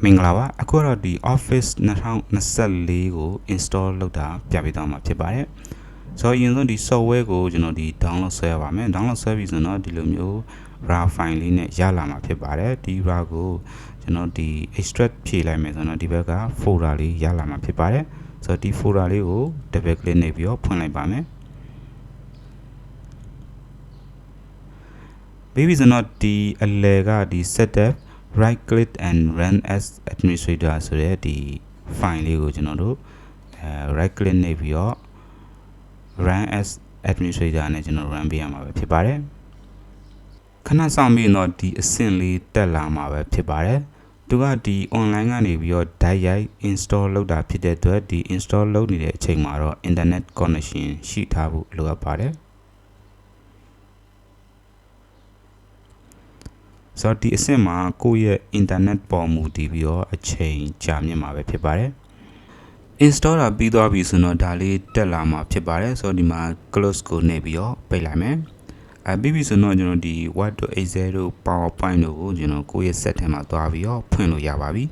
မင်္ဂလာပါအခုတော့ဒီ Office 2024ကို install လုပ်တာပြပေးသွားမှာဖြစ်ပါတယ်ဆိုတော့အရင်ဆုံးဒီ software ကိုကျွန်တော်ဒီ download ဆွဲရပါမယ် download ဆွဲပြီးဆိုတော့ဒီလိုမျိုး RAR file လေးနဲ့ရလာမှာဖြစ်ပါတယ်ဒီ RAR ကိုကျွန်တော်ဒီ extract ဖြည့်လိုက်မယ်ဆိုတော့ဒီဘက်က folder လေးရလာမှာဖြစ်ပါတယ်ဆိုတော့ဒီ folder လေးကို double click နေပြီးတော့ဖွင့်လိုက်ပါမယ်ပြီးပြီဆိုတော့ဒီအလယ်ကဒီ setup right click and run as administrator ဆိုတဲ့ဒီ file လေးကိုကျွန်တော်တို့right click နေပြီးတော့ run as administrator နဲ့ကျွန်တော် run ပေးရမှာပဲဖြစ်ပါတယ်ခဏဆောင်ပြီးတော့ဒီအဆင့်လေးတက်လာမှာပဲဖြစ်ပါတယ်သူကဒီ online ကနေပြီးတော့ direct ရိုက် install လုပ်တာဖြစ်တဲ့အတွက်ဒီ install လုပ်နေတဲ့အချိန်မှာတော့ internet connection ရှိထားဖို့လိုအပ်ပါတယ်ဆိုတော့ဒီအဆင့်မှာကိုယ့်ရဲ့ internet ပေါ်မူတည်ပြီးတော့အချိန်ကြာမြင့်မှာပဲဖြစ်ပါတယ် install တာပြီးသွားပြီဆိုတော့ဒါလေးတက်လာမှာဖြစ်ပါတယ်ဆိုတော့ဒီမှာ close ကိုနေပြီးတော့ပိတ်လိုက်မယ်ပြီးပြီဆိုတော့ကျွန်တော်ဒီ Word.exe တို့ PowerPoint တို့ကိုကျွန်တော်ကိုယ့်ရဲ့ set ထဲမှာသွားပြီးတော့ဖွင့်လို့ရပါပြီ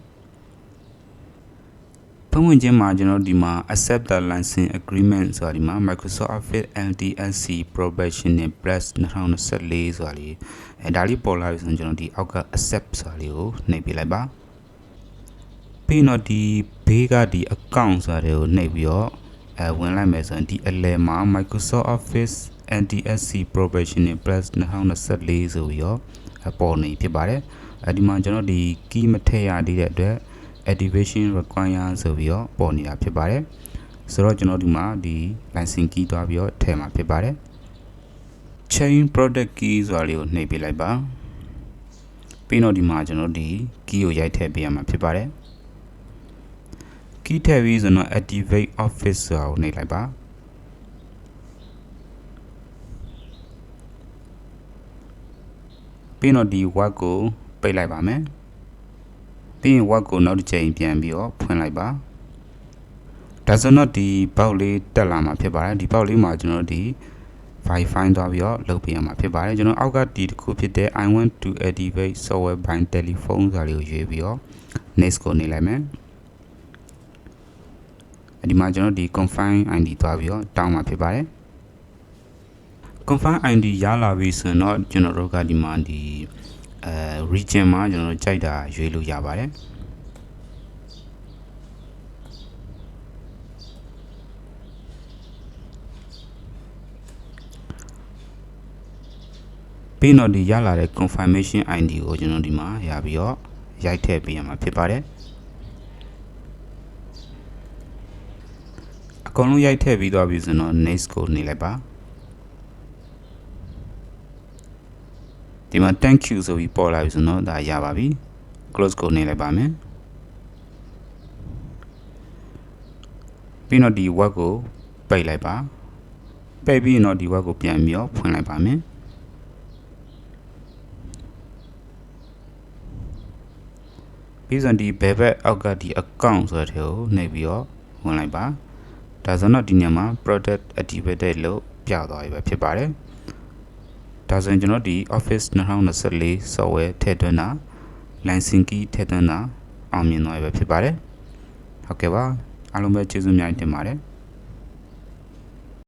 ဖွင့်ခြင်းမှာကျွန်တော်ဒီမှာ accept the license agreement ဆိုတာဒီမှာ Microsoft Office LTSC Professional Plus 2024ဆိုတာလေးဒါလေးပေါ်လာပြီဆိုရင်ကျွန်တော်ဒီအောက်က accept ဆိုတာလေးကိုနှိပ်ပြလိုက်ပါပြီးတော့ဒီဘေးကဒီ account ဆိုတာတွေကိုနှိပ်ပြီးတော့ဝင်လိုက်မယ်ဆိုရင်ဒီအလယ်မှာ Microsoft Office LTSC Professional Plus 2024ဆိုပြီးတော့ပေါ်နေဖြစ်ပါတယ်ဒီမှာကျွန်တော်ဒီ key မထည့်ရသေးတဲ့အတွက်activation require ဆိုပြီးတော့ပေါ်နေတာဖြစ်ပါတယ်ဆိုတော့ကျွန်တော်ဒီမှာဒီ license key သွားပြီးတော့ထည့်မှာဖြစ်ပါတယ် change product key ဆိုတာလေးကိုနှိပ်ပေးလိုက်ပါပြီးတော့ဒီမှာကျွန်တော်ဒီ key ကိုရိုက်ထည့်ပေးရမှာဖြစ်ပါတယ် key ထည့်ပြီးဆိုတော့ activate office ဆိုတာကိုနှိပ်လိုက်ပါပြီးတော့ဒီ word ကိုပိတ်လိုက်ပါမယ်ပြီးရင် word ကိုနောက်တစ်ချိန်ပြန်ပြီးတော့ဖွင့်လိုက်ပါဒါဆိုတော့ဒီဘောက်လေးတက်လာမှာဖြစ်ပါတယ်ဒီဘောက်လေးမှာကျွန်တော်ဒီ Wi-Fi သွားပြီးတော့လုပ်ပေးရမှာဖြစ်ပါတယ်ကျွန်တော်အောက်ကဒီတစ်ခုဖြစ်တဲ့ I want to activate software by telephone ဆိုတာလေးကိုရွေးပြီးတော့ next ကိုနေလိုက်မယ်ဒီမှာကျွန်တော်ဒီ confirm ID သွားပြီးတော့တောင်းမှာဖြစ်ပါတယ် confirm ID ရလာပြီဆိုတော့ကျွန်တော်တို့ကဒီမှာဒီ region မှာကျွန်တော်တို့ကြိုက်တာရွေးလို့ရပါတယ်ပြီးတော့ဒီရလာတဲ့ confirmation ID ကိုကျွန်တော်ဒီမှာရပြီးတော့ရိုက်ထည့်ပေးရမှာဖြစ်ပါတယ်အကုန်လုံးရိုက်ထည့်ပြီးသွားပြီဆိုတော့ next ကိုနေလိုက်ပါဒီမှာ thank you ဆိုပြီးပေါ်လာပြီဆိုတော့ဒါရပါပြီ close ကိုနေလိုက်ပါမယ်ပြီးတော့ဒီ word ကိုပိတ်လိုက်ပါပိတ်ပြီးတော့ဒီ word ကိုပြန်ပြီးတော့ဖွင့်လိုက်ပါမယ်ပြီးတော့ဒီဘယ်ဘက်အောက်ကဒီ account ဆိုတဲ့ကိုနှိပ်ပြီးတော့ဝင်လိုက်ပါဒါဆိုတော့ဒီညမှာ product activated လို့ပြသွားပြီပဲဖြစ်ပါတယ်ဒါဆိုရင်ကျွန်တော်ဒီ Office 2024 software ထည့်သွင်းတာ license key ထည့်သွင်းတာအောင်မြင်သွားပြီပဲဖြစ်ပါတယ်ဟုတ်ကဲ့ပါအားလုံးပဲကျေးဇူးများတင်ပါတယ်